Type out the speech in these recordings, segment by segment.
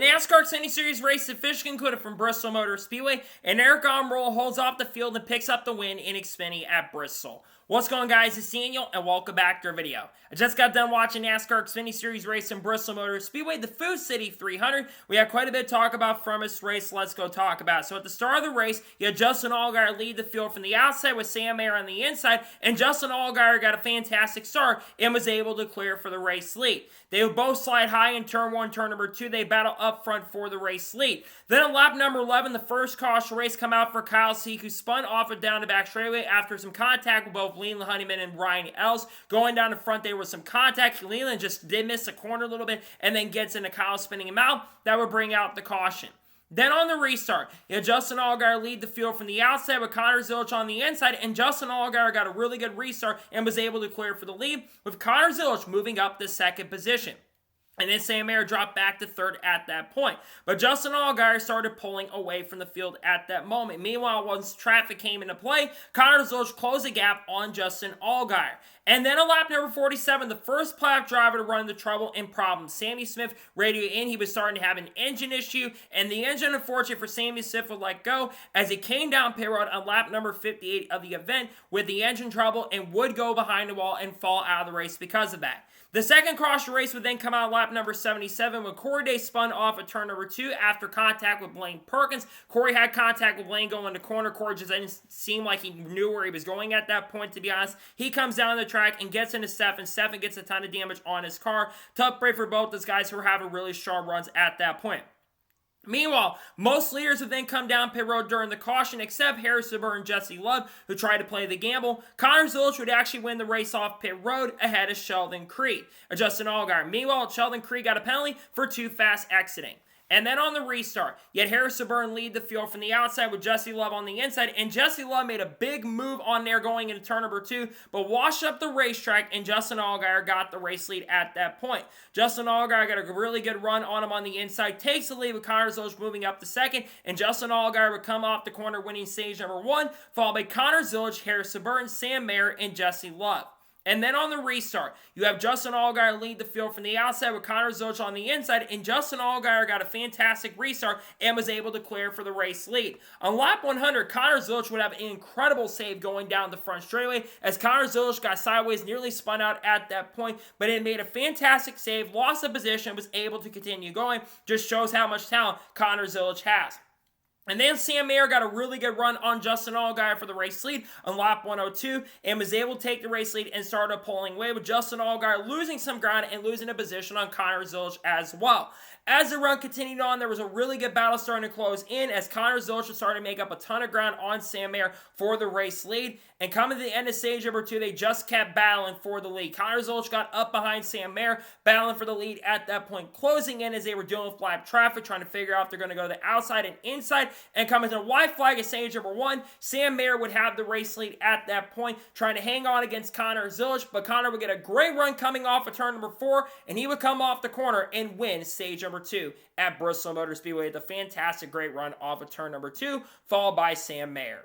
NASCAR Xfinity Series race officially concluded from Bristol Motor Speedway, and Aric Almirola holds off the field and picks up the win in Xfinity at Bristol. What's going on, guys? It's Daniel, and welcome back to our video. I just got done watching NASCAR Xfinity Series race in Bristol Motor Speedway, the Food City 300. We had quite a bit to talk about from this race. Let's go talk about it. So at the start of the race, you had Justin Allgaier lead the field from the outside with Sam Mayer on the inside, and Justin Allgaier got a fantastic start and was able to clear for the race lead. They would both slide high in turn 1, turn number 2. They battle up front for the race lead. Then at lap number 11, the first caution race come out for Kyle Seek, who spun off it down the back straightaway after some contact with both Leland Honeyman and Ryan Ells. Going down the front, there was some contact. Leland just did miss the corner a little bit and then gets into Kyle spinning him out. That would bring out the caution. Then on the restart, you had Justin Allgaier lead the field from the outside with Connor Zilisch on the inside, and Justin Allgaier got a really good restart and was able to clear for the lead, with Connor Zilisch moving up to second position. And then Sam Mayer dropped back to third at that point. But Justin Allgaier started pulling away from the field at that moment. Meanwhile, once traffic came into play, Connor Zilisch closed the gap on Justin Allgaier. And then on lap number 47, the first playoff driver to run into trouble and problems. Sammy Smith radioed in. He was starting to have an engine issue, and the engine, unfortunately for Sammy Smith, would let go as he came down pit road on lap number 58 of the event with the engine trouble and would go behind the wall and fall out of the race because of that. The second caution race would then come out lap number 77 when Corey Day spun off at turn number 2 after contact with Blaine Perkins. Corey had contact with Blaine going in the corner. Corey just didn't seem like he knew where he was going at that point, to be honest. He comes down the track and gets into Stephen. Stephen gets a ton of damage on his car. Tough break for both those guys who were having really strong runs at that point. Meanwhile, most leaders would then come down pit road during the caution, except Harrison Burr and Jesse Love, who tried to play the gamble. Connor Zilisch would actually win the race off pit road ahead of Sheldon Creed, or Justin Allgaier. Meanwhile, Sheldon Creed got a penalty for too fast exiting. And then on the restart, you had Harrison Burr lead the field from the outside with Jesse Love on the inside, and Jesse Love made a big move on there going into turn number 2, but washed up the racetrack, and Justin Allgaier got the race lead at that point. Justin Allgaier got a really good run on him on the inside, takes the lead with Connor Zilisch moving up to second, and Justin Allgaier would come off the corner winning stage number 1, followed by Connor Zilisch, Harrison Burr, Sam Mayer, and Jesse Love. And then on the restart, you have Justin Allgaier lead the field from the outside with Connor Zilisch on the inside, and Justin Allgaier got a fantastic restart and was able to clear for the race lead. On lap 100, Connor Zilisch would have an incredible save going down the front straightaway as Connor Zilisch got sideways, nearly spun out at that point, but it made a fantastic save, lost the position, was able to continue going. Just shows how much talent Connor Zilisch has. And then Sam Mayer got a really good run on Justin Allgaier for the race lead on lap 102 and was able to take the race lead and started pulling away with Justin Allgaier losing some ground and losing a position on Connor Zilisch as well. As the run continued on, there was a really good battle starting to close in as Connor Zilisch was starting to make up a ton of ground on Sam Mayer for the race lead. And coming to the end of stage number 2, they just kept battling for the lead. Connor Zilisch got up behind Sam Mayer, battling for the lead at that point, closing in as they were dealing with lap traffic, trying to figure out if they're going to go to the outside and inside. And coming to the white flag at stage number 1, Sam Mayer would have the race lead at that point, trying to hang on against Connor Zilisch. But Connor would get a great run coming off of turn number 4, and he would come off the corner and win stage number 2 at Bristol Motor Speedway with a fantastic great run off of turn number 2, followed by Sam Mayer.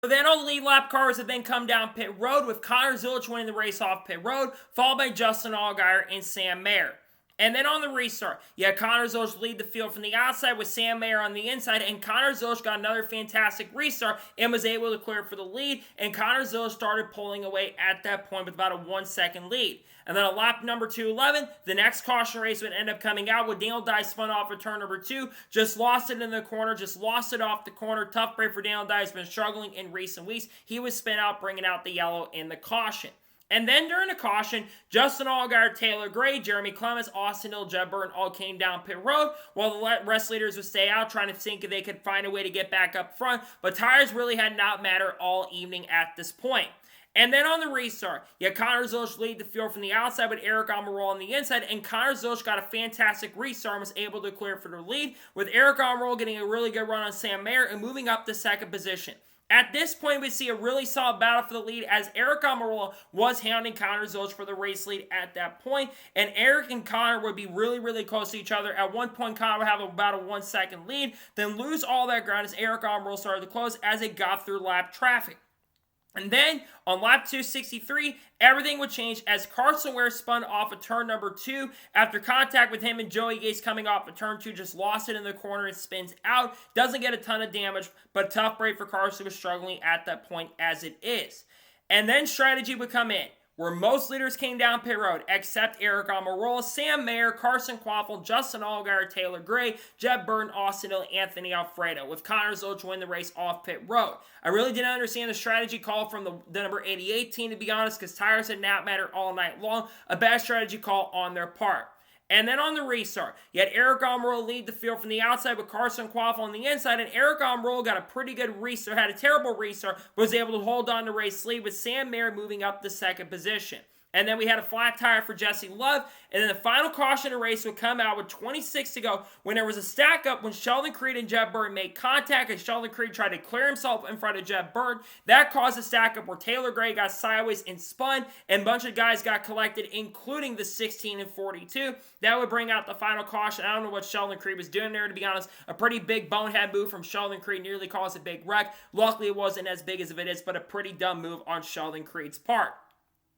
So then all the lead lap cars would then come down pit road with Connor Zilisch winning the race off pit road, followed by Justin Allgaier and Sam Mayer. And then on the restart, you had Connor Zilisch lead the field from the outside with Sam Mayer on the inside, and Connor Zilisch got another fantastic restart and was able to clear for the lead, and Connor Zilisch started pulling away at that point with about a 1-second lead. And then at lap number 211, the next caution race would end up coming out with Daniel Dye spun off at turn number 2, just lost it in the corner, just lost it off the corner. Tough break for Daniel Dye, has been struggling in recent weeks. He was spin out, bringing out the yellow in the caution. And then during the caution, Justin Allgaier, Taylor Gray, Jeremy Clements, Austin Hill, Jeb Burton all came down pit road while the rest leaders would stay out trying to think if they could find a way to get back up front. But tires really had not mattered all evening at this point. And then on the restart, you had Connor Zilisch lead the field from the outside with Aric Almirola on the inside, and Connor Zilisch got a fantastic restart and was able to clear for the lead, with Aric Almirola getting a really good run on Sam Mayer and moving up to second position. At this point, we see a really solid battle for the lead as Aric Almirola was hounding Connor Zilisch for the race lead at that point, and Aric and Connor would be really close to each other. At one point, Connor would have about a 1-second lead, then lose all that ground as Aric Almirola started to close as it got through lap traffic. And then on lap 263, everything would change as Carson Ware spun off of turn number 2 after contact with him and Joey Gase coming off of turn 2, just lost it in the corner and spins out. Doesn't get a ton of damage, but a tough break for Carson, was struggling at that point as it is. And then strategy would come in, where most leaders came down pit road, except Aric Almirola, Sam Mayer, Carson Quaffle, Justin Allgaier, Taylor Gray, Jeb Burton, Austin Hill, Anthony Alfredo, with Connor Zilisch win the race off pit road. I really didn't understand the strategy call from the number 88 team, to be honest, because tires did not matter all night long. A bad strategy call on their part. And then on the restart, you had Aric Almirola lead the field from the outside with Carson Quaffle on the inside, and Aric Almirola got a pretty good restart, had a terrible restart, but was able to hold on to race lead with Sam Mayer moving up the second position. And then we had a flat tire for Jesse Love. And then the final caution of the race would come out with 26 to go when there was a stack up when Sheldon Creed and Jeb Burton made contact, and Sheldon Creed tried to clear himself in front of Jeb Burton. That caused a stack up where Taylor Gray got sideways and spun, and a bunch of guys got collected, including the 16 and 42. That would bring out the final caution. I don't know what Sheldon Creed was doing there, to be honest. A pretty big bonehead move from Sheldon Creed, nearly caused a big wreck. Luckily, it wasn't as big as it is, but a pretty dumb move on Sheldon Creed's part.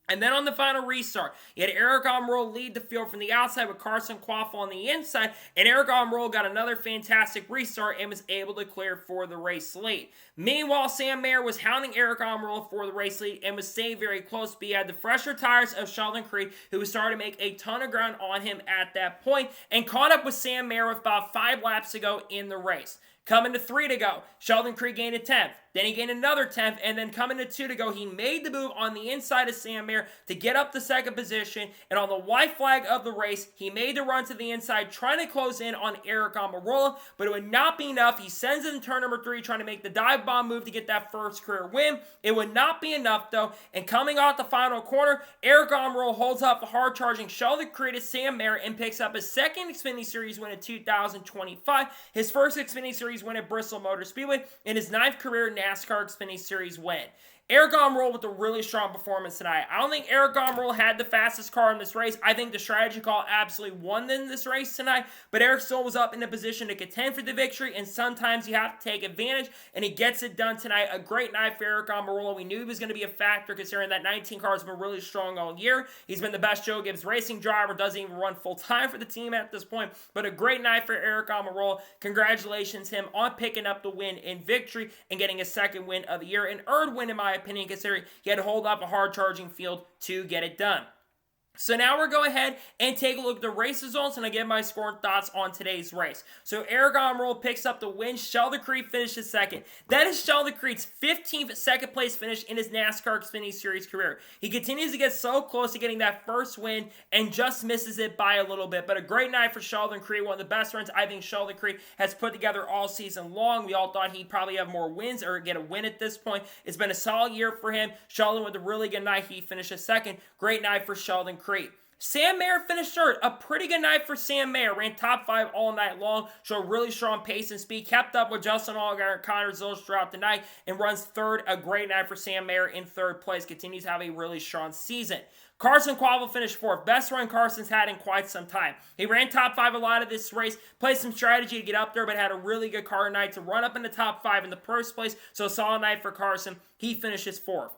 And then on the final restart, you had Aric Almirola lead the field from the outside with Carson Quaffle on the inside, and Aric Almirola got another fantastic restart and was able to clear for the race lead. Meanwhile, Sam Mayer was hounding Aric Almirola for the race lead and was staying very close, but he had the fresher tires of Sheldon Creed, who was starting to make a ton of ground on him at that point, and caught up with Sam Mayer with about 5 laps to go in the race. Coming to 3 to go, Sheldon Creed gained a 10th. Then he gained another 10th, and then coming to 2 to go, he made the move on the inside of Sam Mayer to get up the second position, and on the white flag of the race, he made the run to the inside, trying to close in on Aric Almirola, but it would not be enough. He sends it in turn number 3, trying to make the dive bomb move to get that first career win. It would not be enough, though, and coming off the final corner, Aric Almirola holds up the hard-charging Sheldon Creed to Sam Mayer and picks up his second Xfinity Series win in 2025, his first Xfinity Series win at Bristol Motor Speedway, and his 9th career NASCAR Xfinity Series win. Aric Almirola with a really strong performance tonight. I don't think Aric Almirola had the fastest car in this race. I think the strategy call absolutely won in this race tonight, but Aric still was up in a position to contend for the victory, and sometimes you have to take advantage, and he gets it done tonight. A great night for Aric Almirola. We knew he was going to be a factor considering that 19 car has been really strong all year. He's been the best Joe Gibbs racing driver, doesn't even run full-time for the team at this point, but a great night for Aric Almirola. Congratulations him on picking up the win in victory and getting his second win of the year, an earned win in my opinion, considering he had to hold up a hard-charging field to get it done. So now we're going ahead and take a look at the race results, and I give my score and thoughts on today's race. So Aric Almirola picks up the win. Sheldon Creed finishes second. That is Sheldon Creed's 15th second place finish in his NASCAR Xfinity Series career. He continues to get so close to getting that first win and just misses it by a little bit. But a great night for Sheldon Creed. One of the best runs I think Sheldon Creed has put together all season long. We all thought he'd probably have more wins or get a win at this point. It's been a solid year for him. Sheldon with a really good night. He finishes second. Great night for Sheldon Creed. Sam Mayer finished third. A pretty good night for Sam Mayer. Ran top 5 all night long. Showed really strong pace and speed. Kept up with Justin Allgaier and Connor Zilisch throughout the night. And runs third. A great night for Sam Mayer in third place. Continues to have a really strong season. Carson Quaffle finished 4th. Best run Carson's had in quite some time. He ran top 5 a lot of this race. Played some strategy to get up there, but had a really good car night to run up in the top 5 in the first place. So a solid night for Carson. He finishes 4th.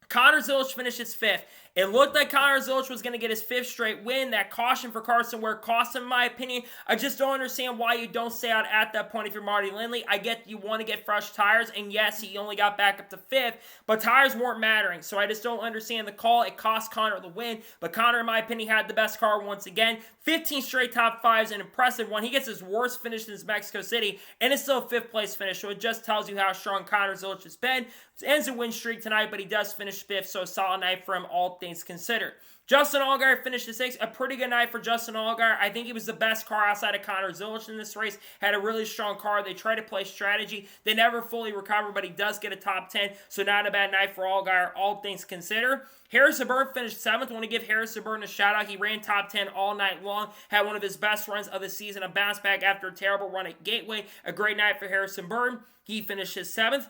Connor Zilisch finishes 5th. It looked like Connor Zilisch was going to get his 5th straight win. That caution for Carson Ware cost him, in my opinion. I just don't understand why you don't stay out at that point if you're Marty Lindley. I get you want to get fresh tires, and yes, he only got back up to 5th, but tires weren't mattering, so I just don't understand the call. It cost Connor the win, but Connor, in my opinion, had the best car once again. 15 straight top 5s, an impressive one. He gets his worst finish since Mexico City, and it's still a 5th place finish, so it just tells you how strong Connor Zilisch has been. It ends a win streak tonight, but he does finish 5th, so a solid night for him, all things considered. Justin Allgaier finished 6th. A pretty good night for Justin Allgaier. I think he was the best car outside of Connor Zilisch in this race. Had a really strong car. They try to play strategy. They never fully recover, but he does get a top 10, so not a bad night for Allgaier, all things considered. Harrison Burton finished 7th. I want to give Harrison Burton a shout out. He ran top 10 all night long. Had one of his best runs of the season. A bounce back after a terrible run at Gateway. A great night for Harrison Burton. He finishes 7th.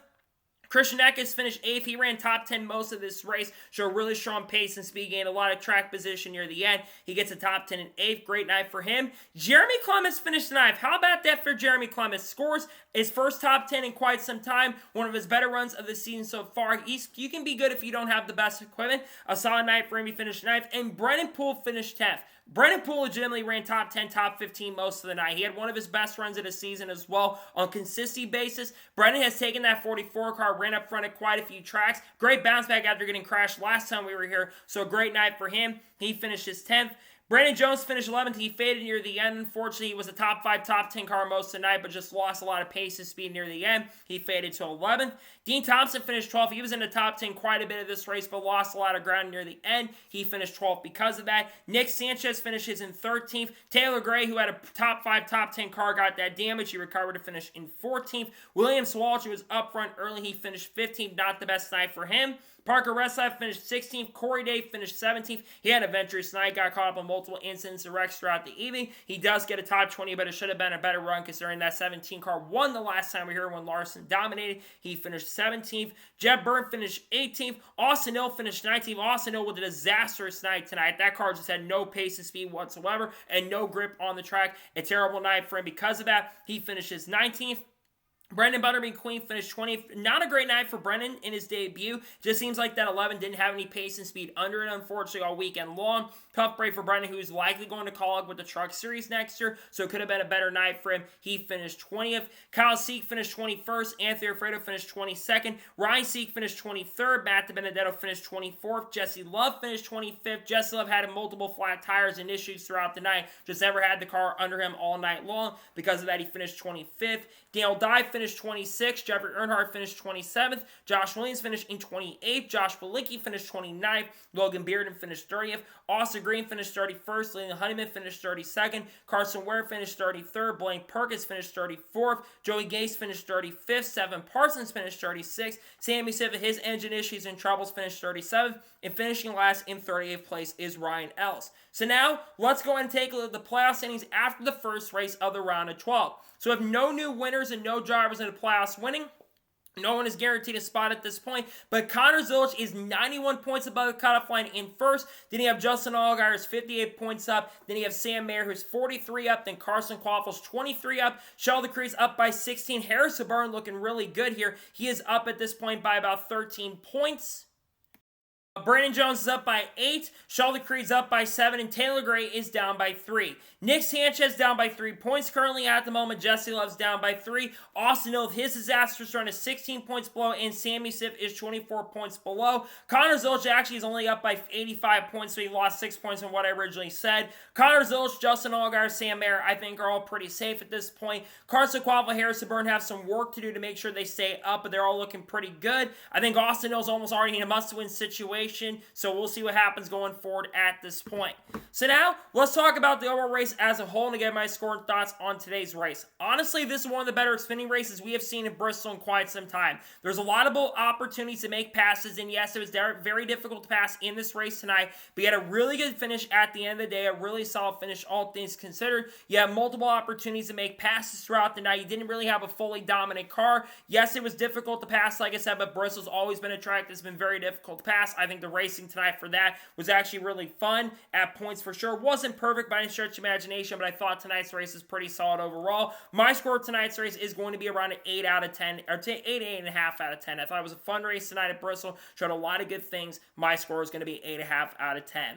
Christian Eckes finished 8th. He ran top 10 most of this race, showed really strong pace and speed, gained a lot of track position near the end. He gets a top 10 in 8th. Great night for him. Jeremy Clements finished 9th. How about that for Jeremy Clements? Scores his first top 10 in quite some time. One of his better runs of the season so far. You can be good if you don't have the best equipment. A solid night for him. He finished 9th. And Brennan Poole finished 10th. Brennan Poole legitimately ran top 10, top 15 most of the night. He had one of his best runs of the season as well on consistency basis. Brennan has taken that 44 car, ran up front at quite a few tracks. Great bounce back after getting crashed last time we were here, so a great night for him. He finished his 10th. Brandon Jones finished 11th. He faded near the end. Unfortunately, he was a top 5, top 10 car most of the night, but just lost a lot of pace and speed near the end. He faded to 11th. Dean Thompson finished 12th. He was in the top 10 quite a bit of this race, but lost a lot of ground near the end. He finished 12th because of that. Nick Sanchez finishes in 13th. Taylor Gray, who had a top 5, top 10 car, got that damage. He recovered to finish in 14th. William Swalch, who was up front early, he finished 15th. Not the best night for him. Parker Reslov finished 16th. Corey Day finished 17th. He had a adventurous night, got caught up on multiple incidents and wrecks throughout the evening. He does get a top 20, but it should have been a better run considering that 17 car won the last time we were here when Larson dominated. He finished 17th. Jeb Byrne finished 18th. Austin Hill finished 19th. Austin Hill with a disastrous night tonight. That car just had no pace and speed whatsoever and no grip on the track. A terrible night for him because of that. He finishes 19th. Brendan Butterbean Queen finished 20th. Not a great night for Brendan in his debut. Just seems like that 11 didn't have any pace and speed under it, unfortunately, all weekend long. Tough break for Brendan, who is likely going to call up with the Truck Series next year, so it could have been a better night for him. He finished 20th. Kyle Seek finished 21st. Anthony Alfredo finished 22nd. Ryan Seek finished 23rd. Matt DiBenedetto finished 24th. Jesse Love finished 25th. Jesse Love had multiple flat tires and issues throughout the night. Just never had the car under him all night long. Because of that, he finished 25th. Daniel Dye finished 26th. Jeffrey Earnhardt finished 27th. Josh Williams finished in 28th. Josh Balicki finished 29th. Logan Bearden finished 30th. Austin Green finished 31st. Leland Honeyman finished 32nd. Carson Ware finished 33rd. Blaine Perkins finished 34th. Joey Gase finished 35th. Seven Parsons finished 36th. Sammy Siva, his engine issues and troubles, finished 37th. And finishing last in 38th place is Ryan Ellis. So now, let's go ahead and take a look at the playoff standings after the first race of the round of 12. So we have no new winners and no drivers in the playoffs winning. No one is guaranteed a spot at this point, but Connor Zilisch is 91 points above the cutoff line in first. Then you have Justin Allgaier who's 58 points up. Then you have Sam Mayer who's 43 up. Then Carson Quaffel's 23 up. Sheldon Creed's up by 16. Harrison Burton looking really good here. He is up at this point by about 13 points. Brandon Jones is up by 8, Sheldon Creed's up by 7, and Taylor Gray is down by 3. Nick Sanchez down by 3 points currently at the moment. Jesse Love's down by 3. Austin Hill, his disastrous run is 16 points below, and Sammy Siff is 24 points below. Connor Zilisch actually is only up by 85 points, so he lost 6 points from what I originally said. Connor Zilisch, Justin Allgaier, Sam Mayer, I think are all pretty safe at this point. Carson Quaffle, Harrison Burton have some work to do to make sure they stay up, but they're all looking pretty good. I think Austin Hill's almost already in a must-win situation. So we'll see what happens going forward at this point. So now, let's talk about the overall race as a whole and get my score and thoughts on today's race. Honestly, this is one of the better spinning races we have seen in Bristol in quite some time. There's a lot of opportunities to make passes, and yes, it was very difficult to pass in this race tonight, but you had a really good finish at the end of the day, a really solid finish, all things considered. You had multiple opportunities to make passes throughout the night. You didn't really have a fully dominant car. Yes, it was difficult to pass, like I said, but Bristol's always been a track that's been very difficult to pass. I think the race tonight for that was actually really fun at points for sure. Wasn't perfect by any stretch of imagination, but I thought tonight's race is pretty solid overall. My score of tonight's race is going to be around an 8 out of 10, or 8.5 out of 10. I thought it was a fun race tonight at Bristol. Showed a lot of good things. My score is going to be 8.5 out of 10.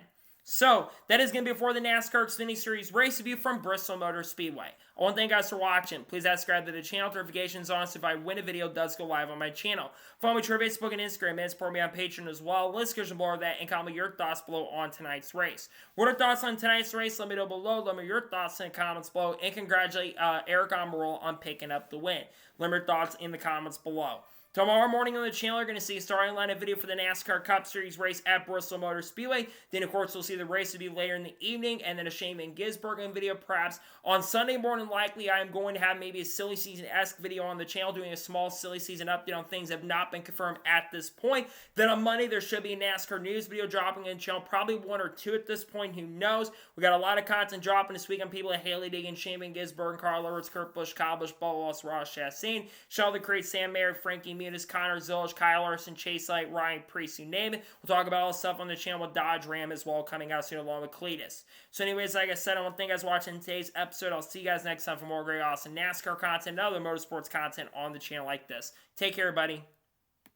So, that is going to be for the NASCAR Xfinity Series race review from Bristol Motor Speedway. I want to thank you guys for watching. Please subscribe to the channel. Notifications on so if I win a video, it does go live on my channel. Follow me on Facebook and Instagram and support me on Patreon as well. List description below that and comment your thoughts below on tonight's race. What are your thoughts on tonight's race? Let me know below. Let me know your thoughts in the comments below. And congratulate Aric Almirola on picking up the win. Let me know your thoughts in the comments below. Tomorrow morning on the channel, you're going to see a starting lineup video for the NASCAR Cup Series race at Bristol Motor Speedway. Then, of course, we'll see the race will be later in the evening, and then a Shane Van Gisbergen video perhaps. On Sunday morning, likely, I am going to have maybe a silly season-esque video on the channel, doing a small silly season update on things that have not been confirmed at this point. Then on Monday, there should be a NASCAR news video dropping in the channel, probably 1 or 2 at this point, who knows. We got a lot of content dropping this week on people like Haley Diggin, Shane Van Gisbergen, Carl Edwards, Kurt Busch, Kyle Busch, Bubba Wallace, Ross Chastain, Sheldon Creed, Sam Mayer, Frankie Muniz, Connor Zillich, Kyle Larson, Chase Light, Ryan Priest, you name it. We'll talk about all the stuff on the channel with Dodge Ram as well coming out soon along with Cletus. So anyways, like I said, I want to thank you guys for watching today's episode. I'll see you guys next time for more great, awesome NASCAR content and other motorsports content on the channel like this. Take care, everybody.